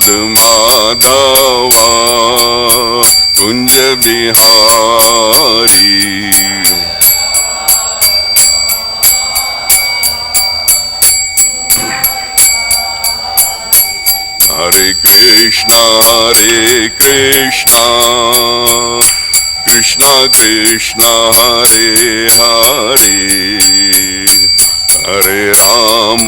Madhava Kunj Bihari Hare Krishna Krishna Krishna Hare Hare Hare Ram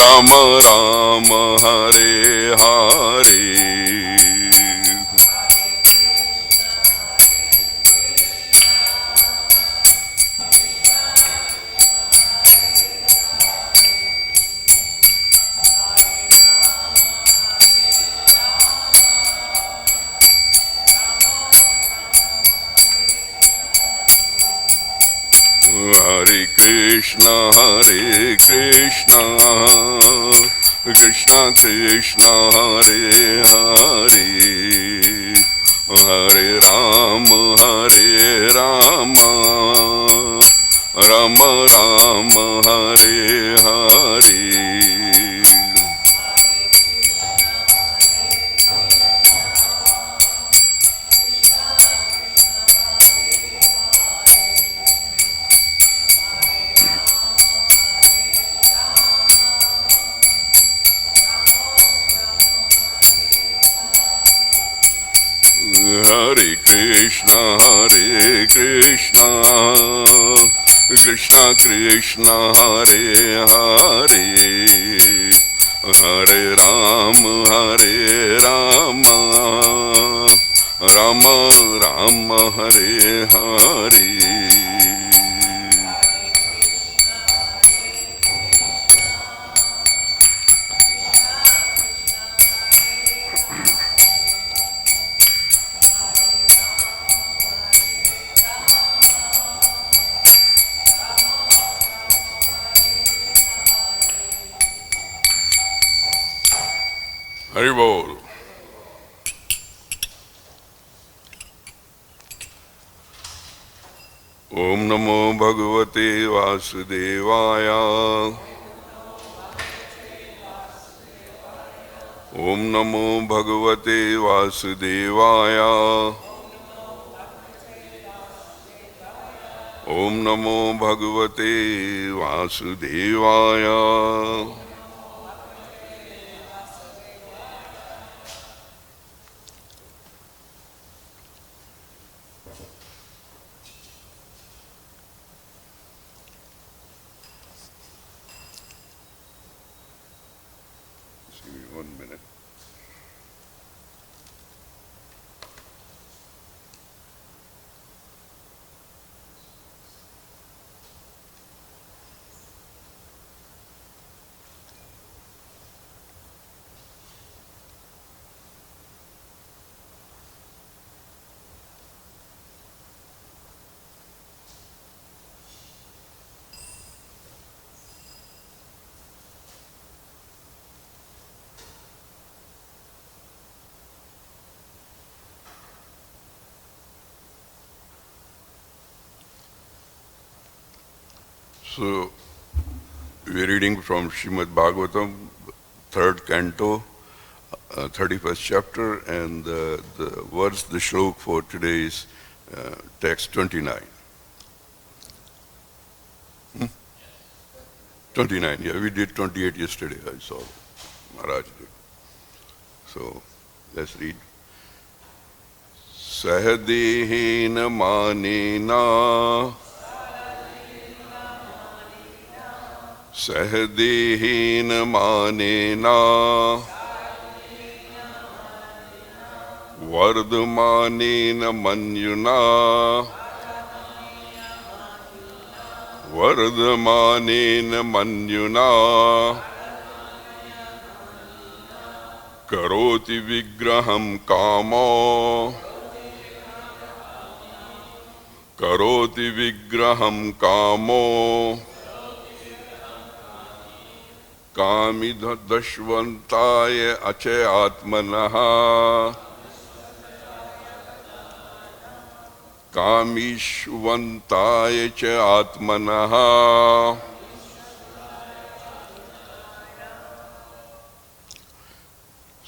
Ram Ram Hare Hare Hare Krishna Krishna Krishna Hare Hare Hare Ram Ram Ram Hare Hare Hare Krishna Krishna Krishna Hare Hare Hare Ram Ram Ram Hare Hare Hari Bol. Om Namo Bhagavate Vasudevaya. Om Namo Bhagavate Vasudevaya. Om Namo Bhagavate Vasudevaya. So, we are reading from Srimad Bhagavatam, 3rd canto, 31st chapter, and the verse, the shlok for today is text 29. 29, yeah, we did 28 yesterday, I saw Maharaj did. So, let's read. Saha dehena mānena saha dehena mānena vardhamānena manyunā vardhamānena manyunā karoti vigrahaṁ kāmā karoti vigrahaṁ kāmo kāmiṣv antāya ātmanaḥ kāmiṣv antāya ātmanaḥ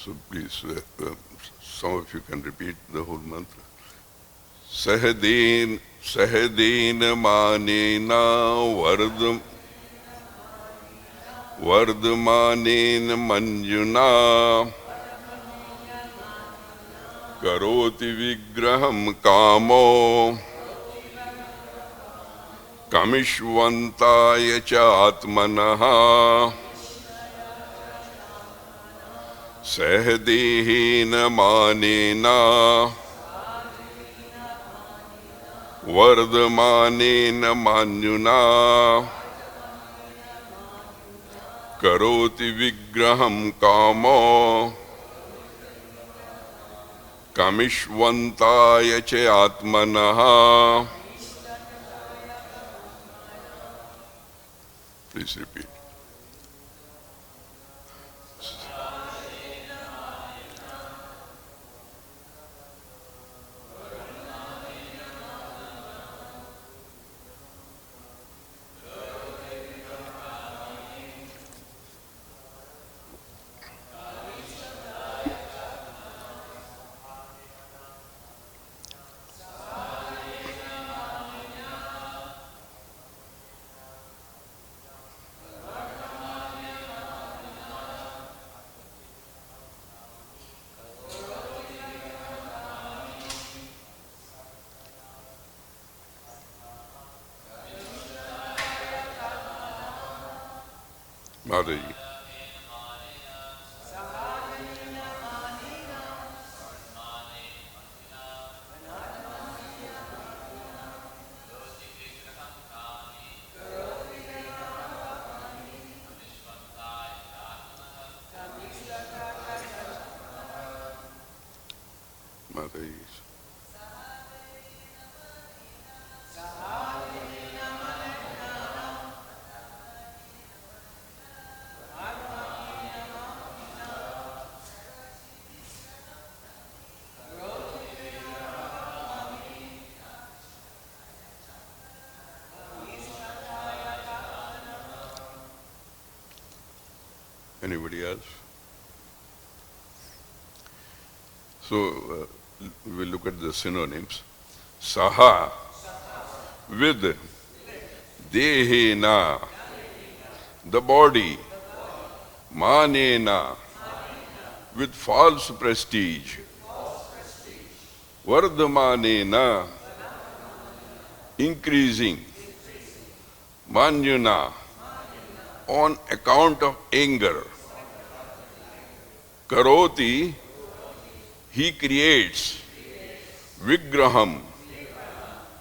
So please, some of you can repeat the whole mantra. Sahadena mānena vardhamānena manyunā karoti vigrahaṁ kāmo kāmiṣv antāya cātmanaḥ dehena mānena vardhamānena manyunā karoti vigrahaṁ kāmo kāmiṣv antāya cātmanaḥ. Please repeat. Mataji. Mataji. Anybody else? So we'll look at the synonyms. Saha with dehena, the body. Mānena, with false prestige. Vardhamānena, increasing. Manyunā, on account of anger. Karoti, he creates. Vigraham,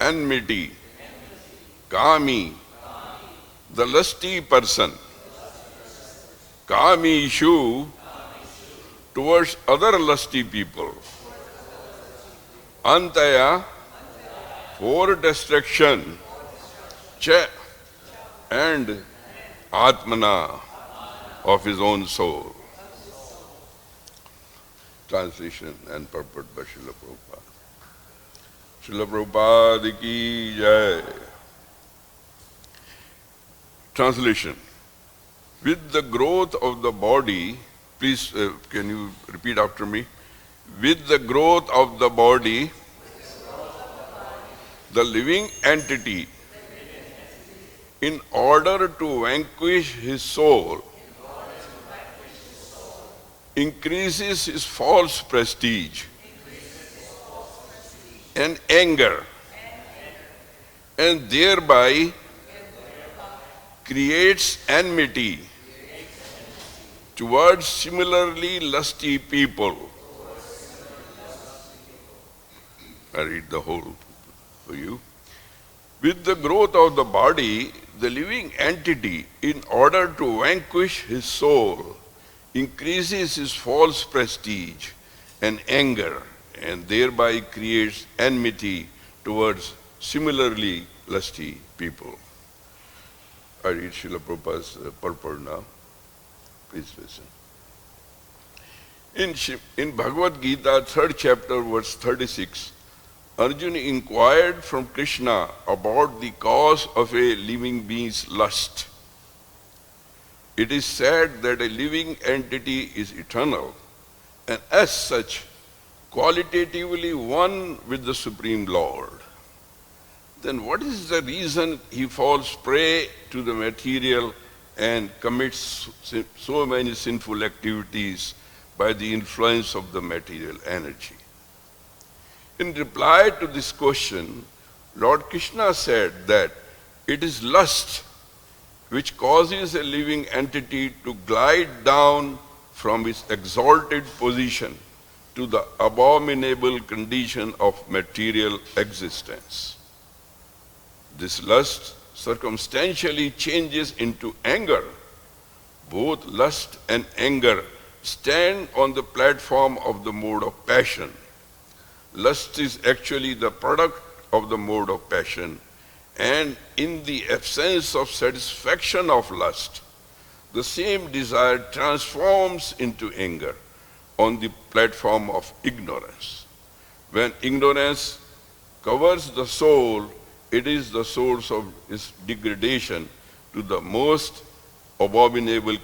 enmity. Kāmī, the lusty person. Kāmiṣu, towards other lusty people. Antāya, for destruction. And ātmanaḥ, of his own soul. Translation and purport by Srila Prabhupada. Srila Prabhupada ki jai. Translation. With the growth of the body, please can you repeat after me? With the growth of the body, the living entity, in order to vanquish his soul, increases his false prestige and anger, and thereby creates enmity towards similarly lusty people. I read the whole for you. With the growth of the body, the living entity, in order to vanquish his soul, increases his false prestige and anger, and thereby creates enmity towards similarly lusty people. I read Srila Prabhupada's purport now. Please listen. In Bhagavad-gītā, 3rd chapter, verse 36, Arjuna inquired from Kṛṣṇa about the cause of a living being's lust. It is said that a living entity is eternal and as such qualitatively one with the Supreme Lord, then what is the reason he falls prey to the material and commits so many sinful activities by the influence of the material energy? In reply to this question, Lord Kṛṣṇa said that it is lust which causes a living entity to glide down from its exalted position to the abominable condition of material existence. This lust circumstantially changes into anger. Both lust and anger stand on the platform of the mode of passion. Lust is actually the product of the mode of passion, and in the absence of satisfaction of lust, the same desire transforms into anger on the platform of ignorance. When ignorance covers the soul, it is the source of its degradation to the most abominable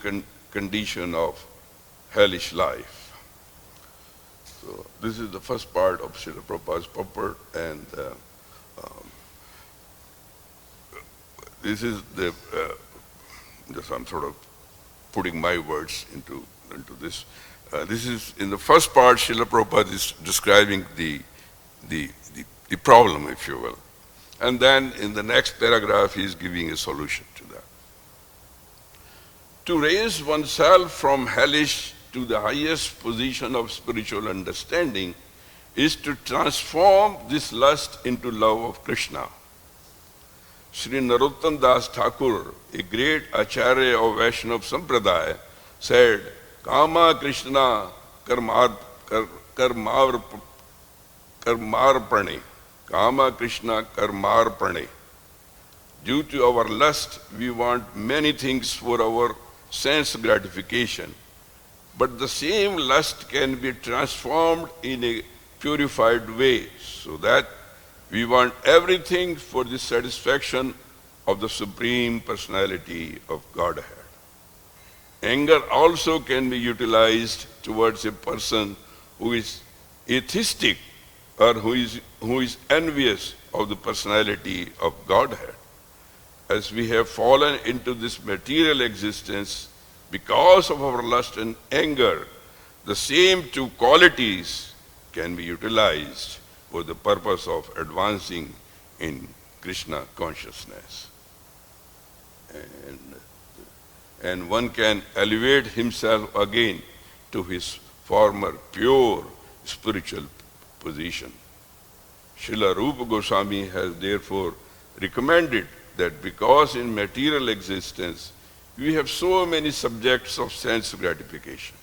condition of hellish life. So this is the first part of Srila Prabhupada's purport, and this is the, just I'm sort of putting my words into this. This is, in the first part, Srila Prabhupada is describing the problem, if you will. And then in the next paragraph, he is giving a solution to that. To raise oneself from hellish to the highest position of spiritual understanding is to transform this lust into love of Kṛṣṇa. Sri Narottam Das Thakur, a great Acharya of Vaishnava Sampradaya, said, Kāma Kṛṣṇa karmarpane. Kāma Kṛṣṇa karmarpane. Due to our lust, we want many things for our sense gratification. But the same lust can be transformed in a purified way, so that we want everything for the satisfaction of the Supreme Personality of Godhead. Anger also can be utilized towards a person who is atheistic or who is envious of the personality of Godhead. As we have fallen into this material existence because of our lust and anger, the same two qualities can be utilized for the purpose of advancing in Kṛṣṇa consciousness. And one can elevate himself again to his former pure spiritual position. Srila Rupa Goswami has therefore recommended that because in material existence we have so many subjects of sense gratification,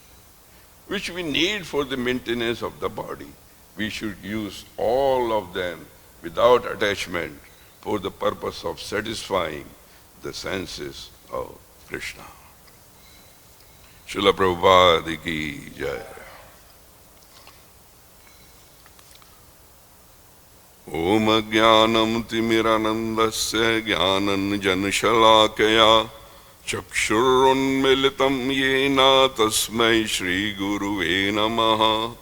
which we need for the maintenance of the body, we should use all of them without attachment for the purpose of satisfying the senses of Kṛṣṇa. Srila Prabhupada ki jai. Om Jnanam Timiranandasya Jnananjana Shalakaya Chakshurunmilitam Yena Tasmai Shri Guruve Namaha.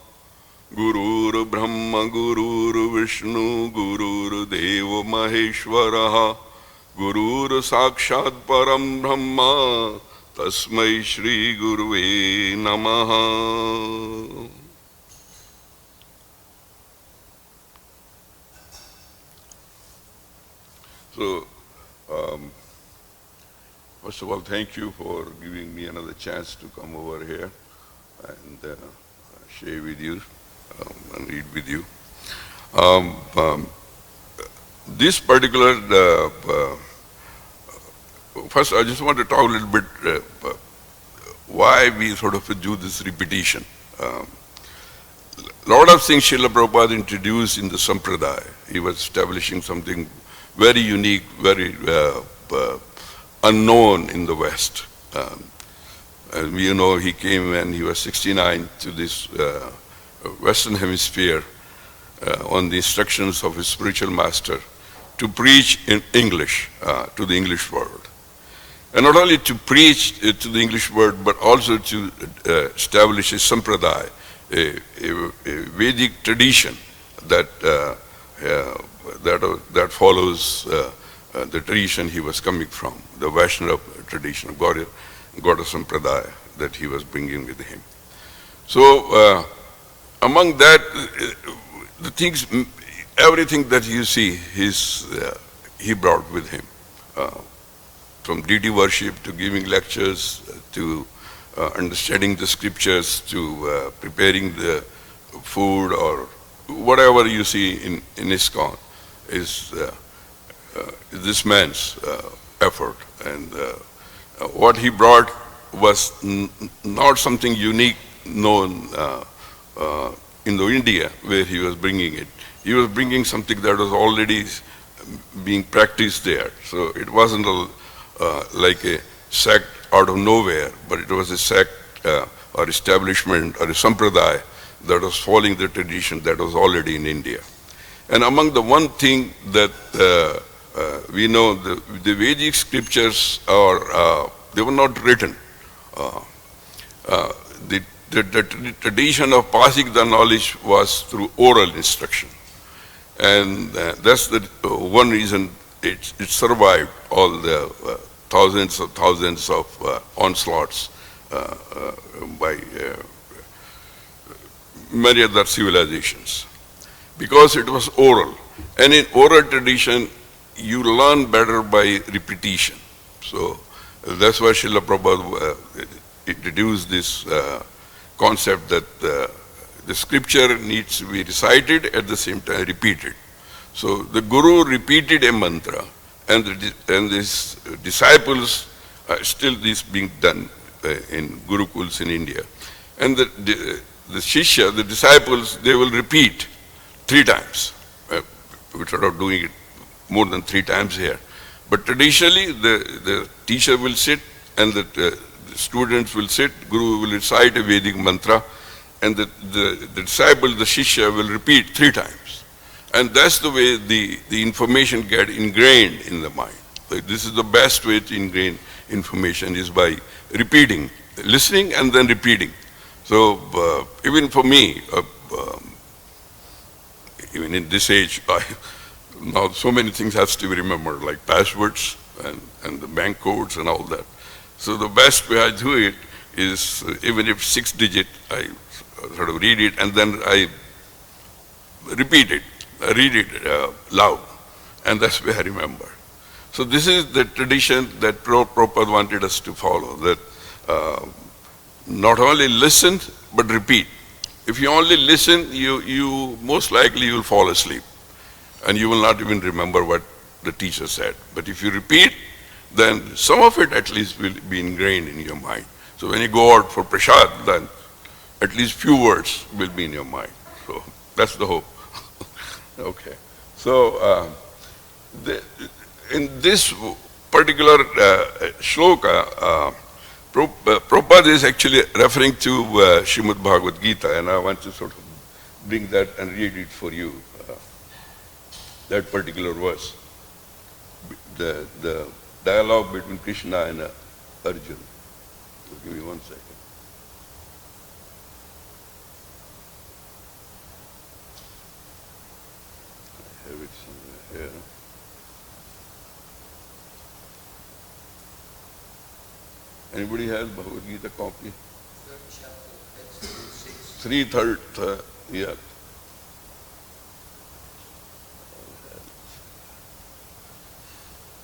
Gurur Brahma Gurur Vishnu Gurur Deva Maheshwaraha Gurur Sakshat Param Brahma Tasmai Shri Guruve Namaha. So, first of all, thank you for giving me another chance to come over here and share with you and read with you. This particular, first I just want to talk a little bit why we sort of do this repetition. A lot of things Srila Prabhupada introduced in the Sampradaya. He was establishing something very unique, very unknown in the West. As you know, he came when he was 69 to this Western Hemisphere on the instructions of his spiritual master to preach in English to the English world. And not only to preach to the English world, but also to establish a sampradaya, a Vedic tradition that that follows the tradition he was coming from, the Vaishnava tradition of Gaura Sampradaya that he was bringing with him. So among that, the things, everything that you see, he brought with him, from deity worship to giving lectures to understanding the scriptures to preparing the food or whatever you see in ISKCON is this man's effort. And what he brought was not something unique known in India where he was bringing it. He was bringing something that was already being practiced there. So it wasn't like a sect out of nowhere, but it was a sect or establishment or a sampradaya that was following the tradition that was already in India. And among the one thing that we know, the Vedic scriptures they were not written. The tradition of passing the knowledge was through oral instruction. And that's the one reason it survived all the thousands of onslaughts by many other civilizations. Because it was oral. And in oral tradition, you learn better by repetition. So that's why Srila Prabhupada introduced this concept that the scripture needs to be recited at the same time repeated. So the Guru repeated a mantra, and his disciples, still this being done in Gurukuls in India. And the Shishya, the disciples, they will repeat 3 times. We try of doing it more than 3 times here. But traditionally, the teacher will sit and the students will sit, Guru will recite a Vedic mantra, and the disciple, the Shishya, will repeat 3 times. And that's the way the information get ingrained in the mind. Like this is the best way to ingrain information is by repeating, listening and then repeating. So even for me, even in this age, now so many things has to be remembered, like passwords and the bank codes and all that. So the best way I do it is, even if 6 digit, I sort of read it and then I repeat it, I read it loud, and that's where I remember. So this is the tradition that Prabhupada wanted us to follow, that not only listen, but repeat. If you only listen, you most likely you will fall asleep, and you will not even remember what the teacher said. But if you repeat, then some of it at least will be ingrained in your mind. So when you go out for prasad, then at least few words will be in your mind. So that's the hope. Okay. So in this particular shloka, Prabhupada is actually referring to Srimad Bhagavad-gītā, and I want to sort of bring that and read it for you, that particular verse, the dialogue between Kṛṣṇa and Arjuna. So give me 1 second. I have it somewhere here. Anybody has Bhagavad-gītā copy? 3:3, yeah.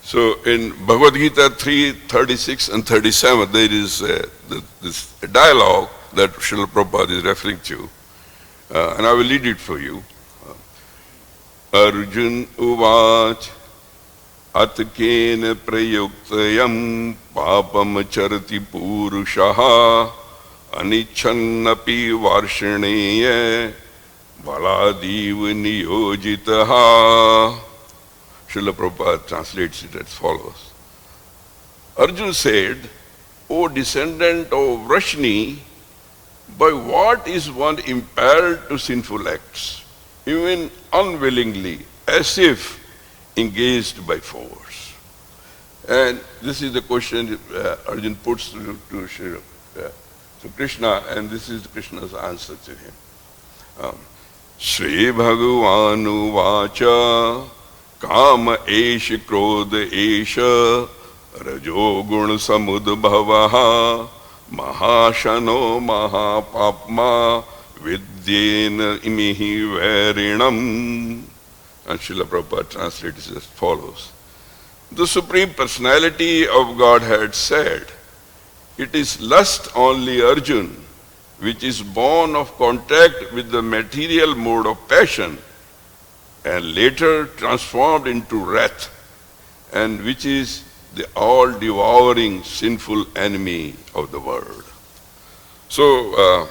So in Bhagavad-gītā 3:36 and 37, there is this dialogue that Srila Prabhupada is referring to, and I will read it for you. Arjun uvach atkena prayoktayam papam charati purushaha anichannapi varshaneya baladiv niyojitaha. Srila Prabhupada translates it as follows. Arjuna said, O descendant of Vrashni, by what is one impelled to sinful acts, even unwillingly, as if engaged by force? And this is the question Arjuna puts to Kṛṣṇa, and this is Kṛṣṇa's answer to him. Shri Bhagavanu Vacha Kama Esha Krodha Esha Rajo Gun Samudbhavaha Mahashano Mahapapma Vidyena Imihi Varinam. And Srila Prabhupada translates as follows. The Supreme Personality of Godhead said, it is lust only, Arjuna, which is born of contact with the material mode of passion and later transformed into wrath, and which is the all-devouring sinful enemy of the world. So,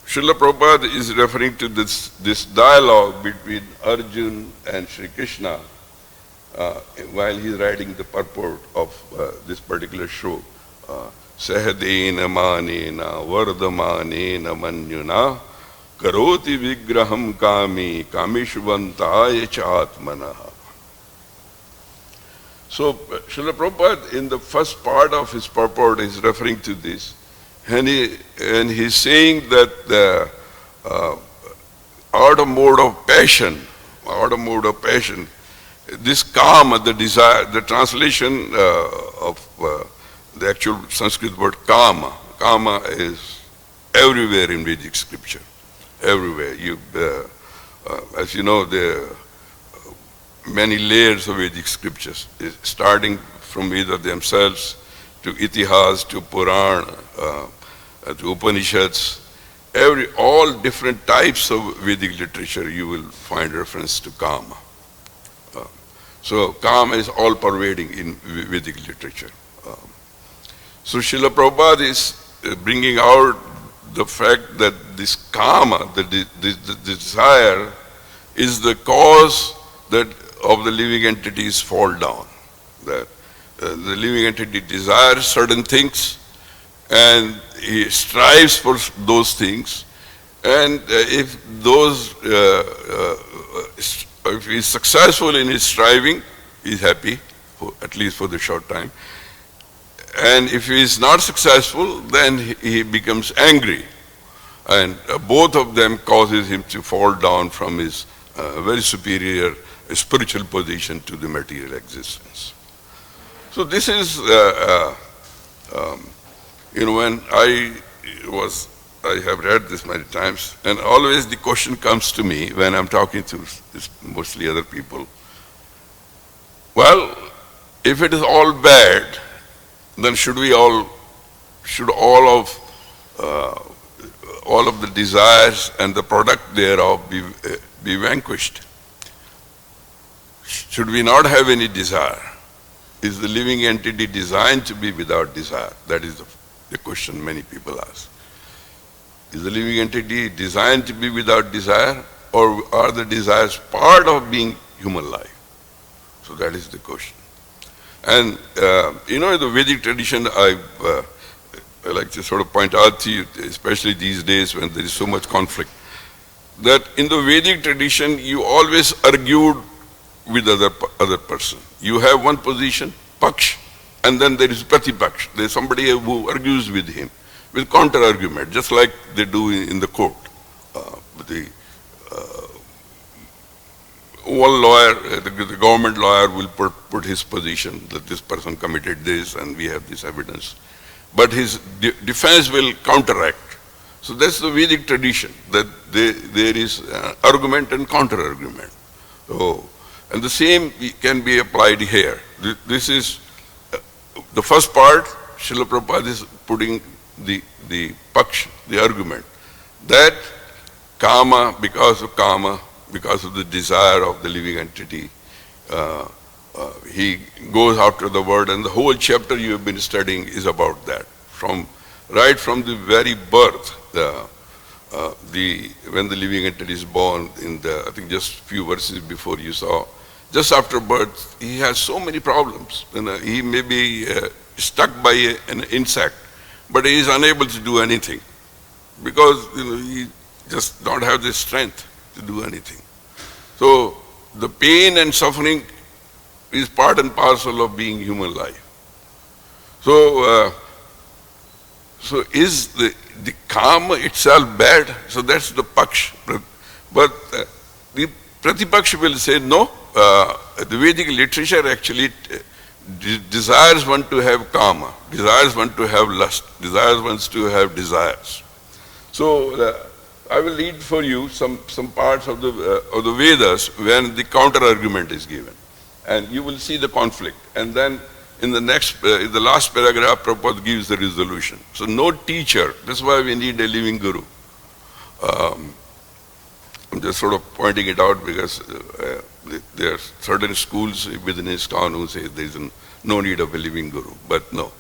Srila Prabhupada is referring to this dialogue between Arjuna and Sri Kṛṣṇa while he is writing the purport of this particular shloka. Saha dehena mānena vardhamānena manyunā karoti vigrahaṁ kāmī kāmiṣv antāya cātmanaḥ. So, Srila Prabhupada in the first part of his purport is referring to this, and he's saying that the outer mode of passion, this kāma, the desire, the translation of the actual Sanskrit word kāma is everywhere in Vedic scripture, everywhere. As you know, there are many layers of Vedic scriptures, starting from Vedas themselves to Itihas, to Purana, to Upanishads. All different types of Vedic literature you will find reference to kāma. So kāma is all pervading in Vedic literature. So Srila Prabhupada is bringing out the fact that this kāma, the desire, is the cause that of the living entity's fall down. That the living entity desires certain things and he strives for those things, and if he is successful in his striving, he is happy, at least for the short time. And if he is not successful, then he becomes angry. And both of them causes him to fall down from his very superior spiritual position to the material existence. So this is, when I have read this many times, and always the question comes to me when I'm talking to mostly other people. Well, if it is all bad, then should all of the desires and the product thereof be vanquished? Should we not have any desire? Is the living entity designed to be without desire? That is the question many people ask. Is the living entity designed to be without desire, or are the desires part of being human life? So that is the question. And in the Vedic tradition, I like to sort of point out to you, especially these days when there is so much conflict, that in the Vedic tradition you always argued with other person. You have one position, paksh, and then there is pratipaksh. There is somebody who argues with him, with counter-argument, just like they do in the court. One lawyer, the government lawyer will put his position that this person committed this and we have this evidence. But his defense will counteract. So that's the Vedic tradition, that there is argument and counter-argument. So, and the same can be applied here. This is the first part. Srila Prabhupada is putting the paksh, the argument, that kāma, because of the desire of the living entity, he goes after the world, and the whole chapter you have been studying is about that. Right from the very birth, when the living entity is born, I think just few verses before you saw, just after birth, he has so many problems. He may be stuck by an insect, but he is unable to do anything because he just don't have the strength to do anything. So the pain and suffering is part and parcel of being human life. So So is the kāma itself bad? So that's the paksh. But the pratipaksh will say no. The Vedic literature actually desires one to have kāma, desires one to have lust, desires one to have desires. So I will read for you some parts of the Vedas when the counter argument is given, and you will see the conflict. And then in the last paragraph, Prabhupada gives the resolution. So no teacher. That's why we need a living guru. I'm just sort of pointing it out because there are certain schools within ISKCON who say there is no need of a living guru, but no.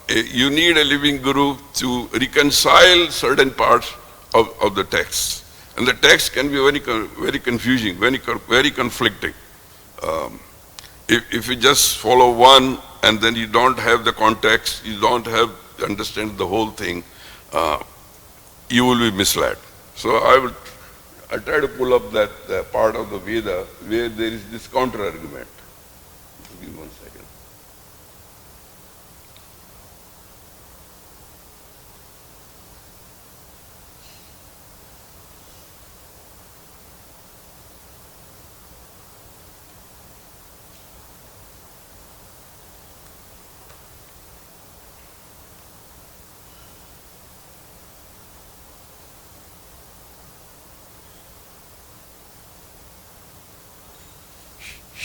You need a living guru to reconcile certain parts of the text. And the text can be very confusing, very conflicting. If you just follow one and then you don't have the context, you don't understand the whole thing, you will be misled. So I'll try to pull up that part of the Veda where there is this counter argument. Give me 1 second.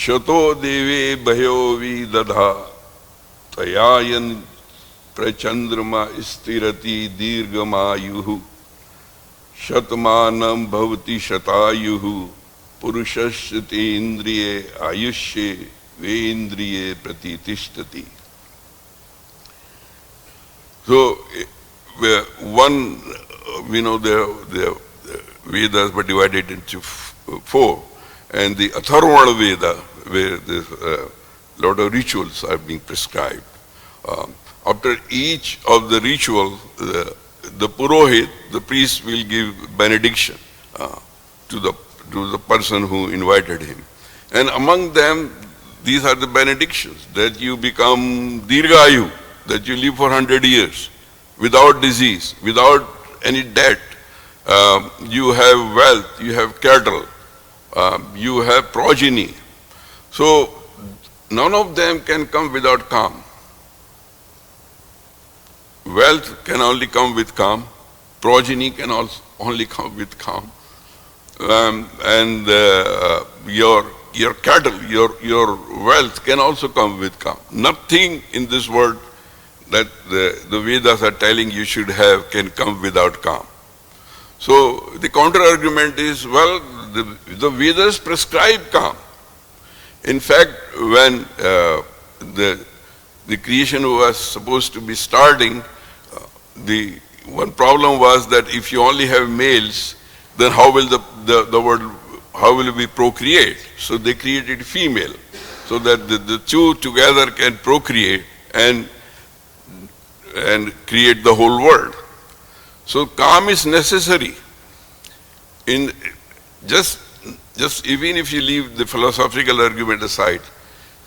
Shato deve bhayo vidadha tayayan prachandrama istirati dirgamayuhu shatmanam bhavati shatayuhu purushashyati indriye ayushye veindriye pratitishtati. So one, we know the Vedas were divided into 4. And the Atharvana Veda, where a lot of rituals are being prescribed. After each of the ritual, the Purohit, the priest, will give benediction to the person who invited him. And among them, these are the benedictions, that you become dirghayu, that you live for 100 years, without disease, without any debt. You have wealth, you have cattle. You have progeny. So none of them can come without kāma. Wealth can only come with kāma. Progeny can also only come with kāma. And your cattle, your wealth can also come with kāma. Nothing in this world that the Vedas are telling you should have can come without kāma. So the counter argument is, well, the Vedas prescribe kāma. In fact, when the creation was supposed to be starting, the one problem was that if you only have males, then how will the world, how will we procreate? So they created female, so that the two together can procreate and create the whole world. So kāma is necessary. In just even if you leave the philosophical argument aside,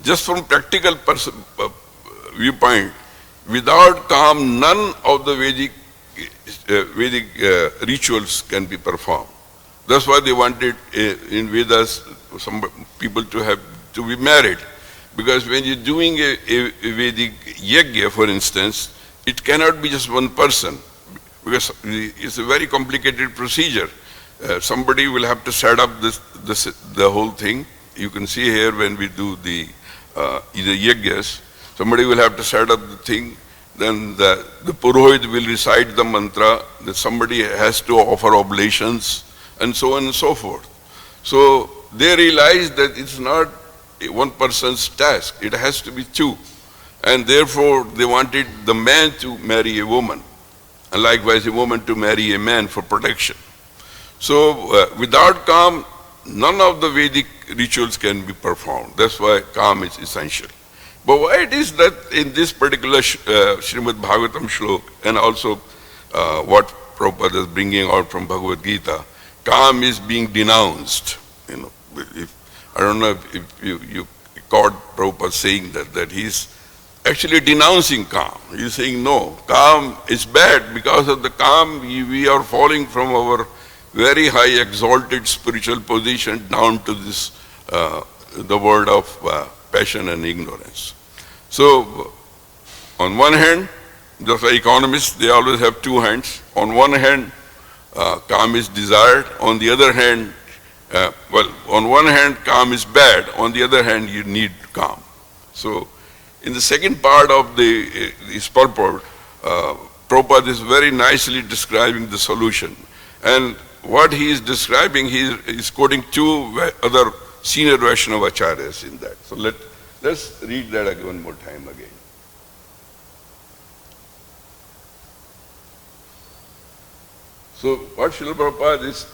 just from practical viewpoint, without kāma, none of the Vedic rituals can be performed. That's why they wanted in Vedas some people to be married, because when you're doing a Vedic yajna, for instance, it cannot be just one person, because it's a very complicated procedure. Somebody will have to set up the whole thing. You can see here when we do the yajnas, somebody will have to set up the thing, then the Purohit will recite the mantra, that somebody has to offer oblations, and so on and so forth. So they realized that it's not one person's task, it has to be two. And therefore they wanted the man to marry a woman, and likewise a woman to marry a man for protection. So without kāma, none of the Vedic rituals can be performed. That's why kāma is essential. But why it is that in this particular Srimad Bhagavatam shlok, and also what Prabhupada is bringing out from Bhagavad-gītā, kāma is being denounced. I don't know if you caught Prabhupada saying that he's actually denouncing calm. He's saying, no, calm is bad. Because of the calm, we are falling from our very high exalted spiritual position down to this, the world of passion and ignorance. So, on one hand, just like economists, they always have two hands. On one hand, calm is desired. On the other hand, on one hand, calm is bad. On the other hand, you need calm. So, in the second part of this purport, Prabhupada is very nicely describing the solution. And what he is describing, he is quoting two other senior Vaishnava acharyas in that. So let's read that again, one more time again. So what Srila Prabhupada is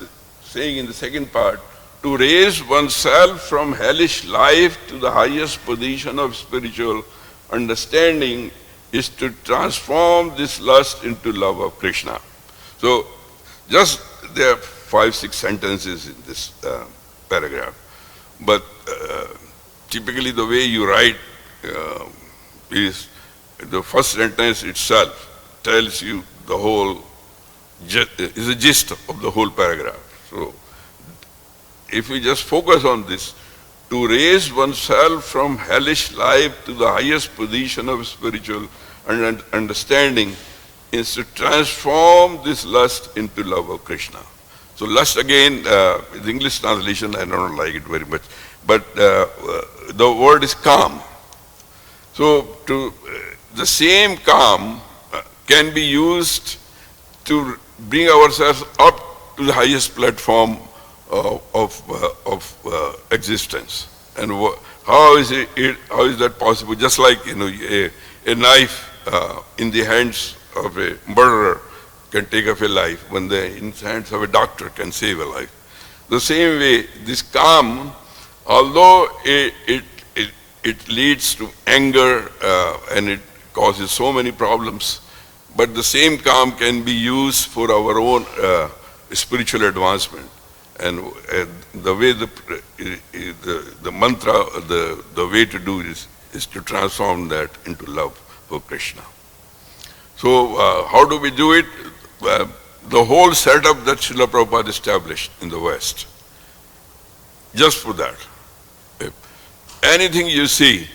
saying in the second part, to raise oneself from hellish life to the highest position of spiritual understanding is to transform this lust into love of Kṛṣṇa. So just there are 5-6 sentences in this paragraph, but typically the way you write is the first sentence itself tells you the whole, is a gist of the whole paragraph. So if we just focus on this, to raise oneself from hellish life to the highest position of spiritual understanding is to transform this lust into love of Kṛṣṇa. So lust again, the English translation, I don't like it very much, but the word is calm. So the same calm can be used to bring ourselves up to the highest platform of existence. And how is that possible? Just like a knife in the hands of a murderer can take off a life, when in the hands of a doctor can save a life. The same way, this calm, although it leads to anger and it causes so many problems, but the same calm can be used for our own spiritual advancement. And the way the mantra, the way to do this is to transform that into love for Kṛṣṇa. So how do we do it? The whole setup that Srila Prabhupada established in the West, just for that. Anything you see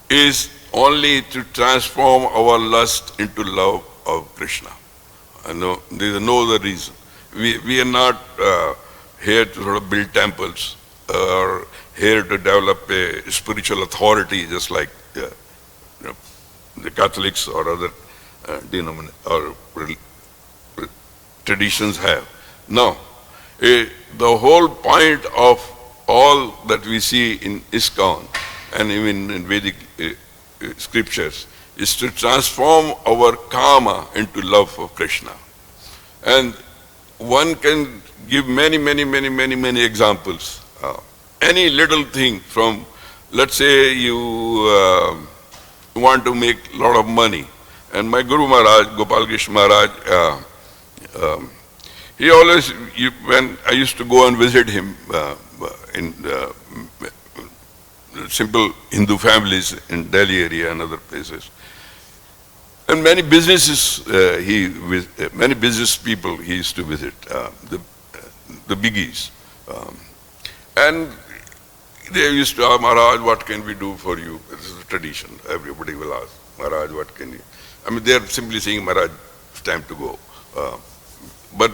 is only to transform our lust into love of Kṛṣṇa. There is no other reason. We are not here to sort of build temples or here to develop a spiritual authority, just like the Catholics or other traditions have. No. The whole point of all that we see in ISKCON and even in Vedic scriptures is to transform our karma into love of Kṛṣṇa. And one can give many examples. Any little thing from, let's say you want to make a lot of money. And my Guru Maharaj, Gopal Krishna Maharaj, he always, when I used to go and visit him in simple Hindu families in Delhi area and other places, and many businesses, many business people he used to visit, the biggies. And they used to ask, Maharaj, what can we do for you? This is a tradition. Everybody will ask, Maharaj, what can you? I mean, they are simply saying, Maharaj, it's time to go. But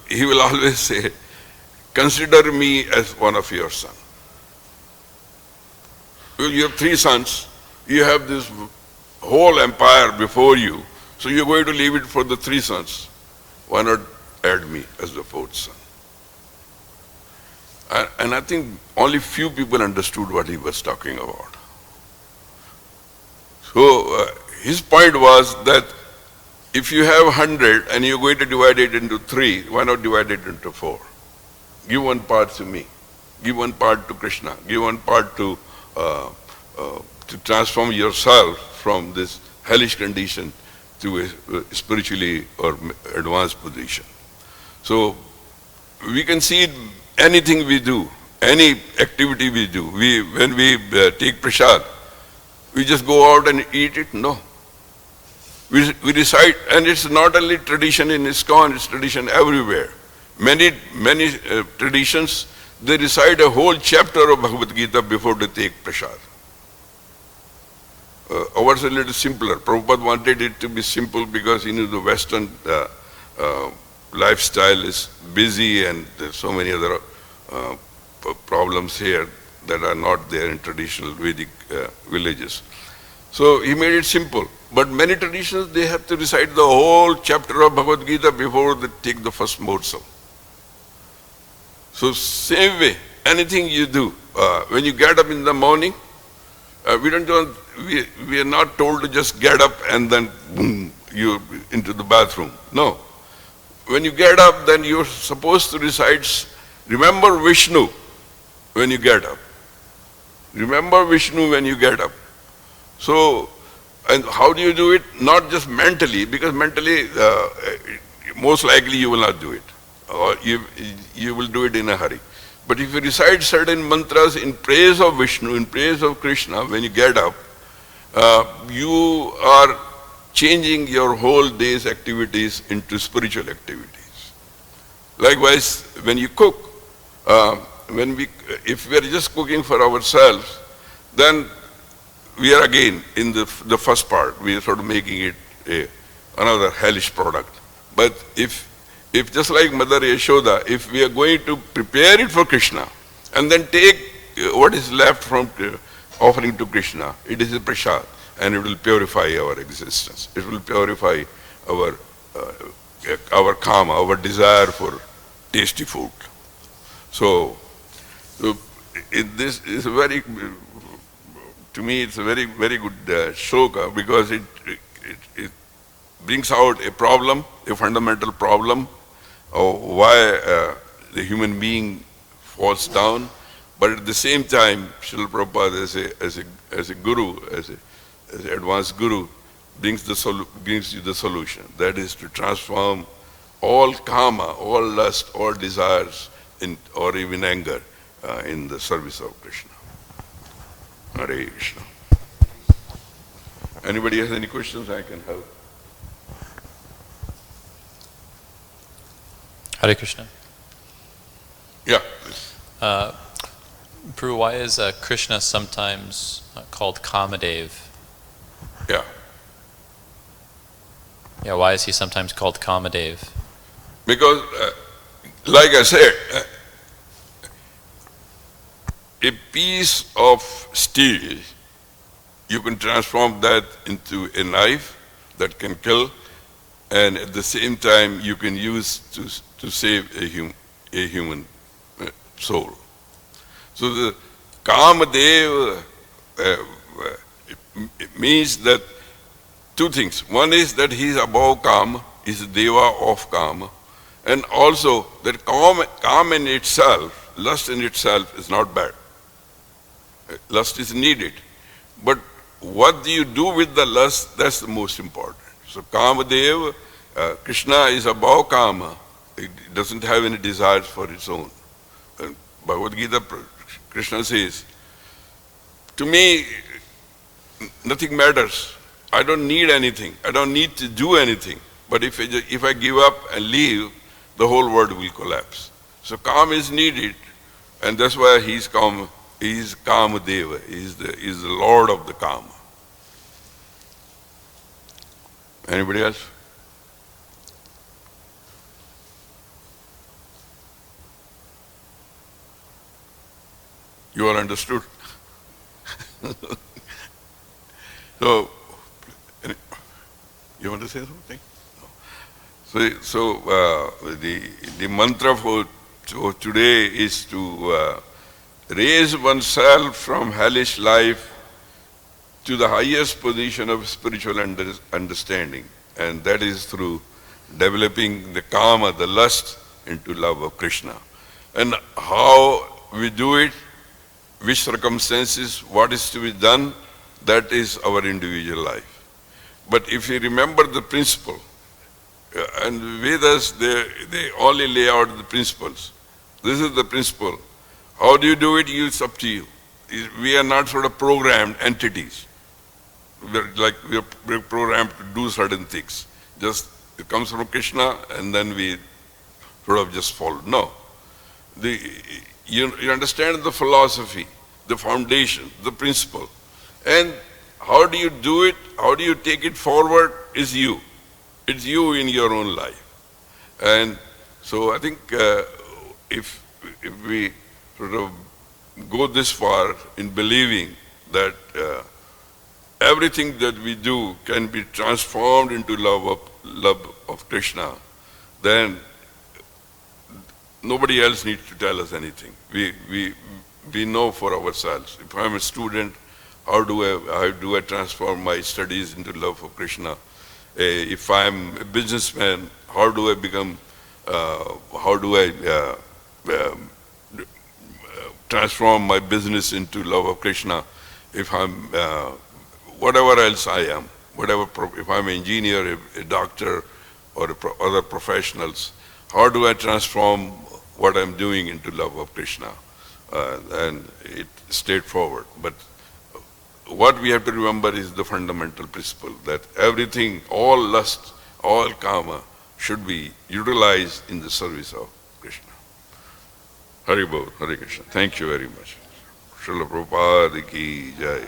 he will always say, consider me as one of your sons. Well, you have 3 sons. You have this whole empire before you. So you're going to leave it for the 3 sons. Why not add me as the 4th son? And I think only few people understood what he was talking about. So his point was that if you have 100 and you're going to divide it into 3, why not divide it into 4? Give one part to me. Give one part to Kṛṣṇa. Give one part to transform yourself from this hellish condition to a spiritually or advanced position. So we can see anything we do, any activity we do. When we take prasad, we just go out and eat it? No. We recite, and it's not only tradition in ISKCON, it's tradition everywhere. Many traditions, they recite a whole chapter of Bhagavad-gītā before they take prasad. Ours is a little simpler. Prabhupada wanted it to be simple because the Western lifestyle is busy and there's so many other problems here that are not there in traditional Vedic villages. So he made it simple. But many traditions, they have to recite the whole chapter of Bhagavad-gītā before they take the first morsel. So same way, anything you do, when you get up in the morning, we are not told to just get up and then boom, you're into the bathroom. No. When you get up, then you're supposed to recite, remember Vishnu when you get up. Remember Vishnu when you get up. So, and how do you do it? Not just mentally, because mentally, most likely you will not do it. Or you will do it in a hurry. But if you recite certain mantras in praise of Vishnu, in praise of Kṛṣṇa, when you get up, you are changing your whole day's activities into spiritual activities. Likewise, when you cook, if we are just cooking for ourselves, then we are again in the first part. We are sort of making it another hellish product. But if just like Mother Yashoda, if we are going to prepare it for Kṛṣṇa and then take what is left from offering to Kṛṣṇa, it is a prasad and it will purify our existence. It will purify our kāma, our desire for tasty food. So this is a very, to me it's a very, very good shloka because it brings out a problem, a fundamental problem of why the human being falls down, but at the same time, Srila Prabhupada as a guru, as an advanced guru, brings you the solution. That is to transform all kāma, all lust, all desires, or even anger, in the service of Kṛṣṇa. Hare Krishna. Anybody has any questions? I can help. Hare Krishna. Yeah. Prabhu, why is Kṛṣṇa sometimes called Kāmadev? Yeah. Yeah, why is he sometimes called Kāmadev? Because, like I said, a piece of steel, you can transform that into a knife that can kill, and at the same time you can use to save a human soul. So the Kāmadev means that two things. One is that he is above Kāma, he is Deva of Kāma, and also that Kāma in itself, lust in itself is not bad. Lust is needed. But what do you do with the lust, that's the most important. So Kāmadev, Kṛṣṇa is above Kāma. It doesn't have any desires for its own. Bhagavad-gītā, Kṛṣṇa says, to me, nothing matters. I don't need anything. I don't need to do anything. But if I give up and leave, the whole world will collapse. So Kāma is needed, and that's why he's Kāma. He is Kāmadeva. He is the Lord of the Kāma. Anybody else? You all understood? So, you want to say something? No. So the mantra for today is to raise oneself from hellish life to the highest position of spiritual understanding, and that is through developing the Kāma, the lust, into love of Kṛṣṇa. And how we do it, which circumstances, what is to be done, that is our individual life. But if you remember the principle, and Vedas, they only lay out the principles. This is the principle. How do you do it? It's up to you. We are not sort of programmed entities. we're programmed to do certain things. Just it comes from Krishna and then we sort of just follow. No. You understand the philosophy, the foundation, the principle. And how do you do it? How do you take it forward is you. It's you in your own life. And so I think if we sort of go this far in believing that everything that we do can be transformed into love of Kṛṣṇa, then nobody else needs to tell us anything. We know for ourselves. If I'm a student, how do I transform my studies into love for Kṛṣṇa? If I'm a businessman, how do I become? How do I transform my business into love of Kṛṣṇa? If I'm whatever else I am, if I'm an engineer, a doctor, or other professionals, how do I transform what I'm doing into love of Kṛṣṇa? And it's straightforward. But what we have to remember is the fundamental principle that everything, all lust, all kāma, should be utilized in the service of Kṛṣṇa. Hari Bol, Hare Krishna. Thank you very much. Srila Prabhupada ki jai.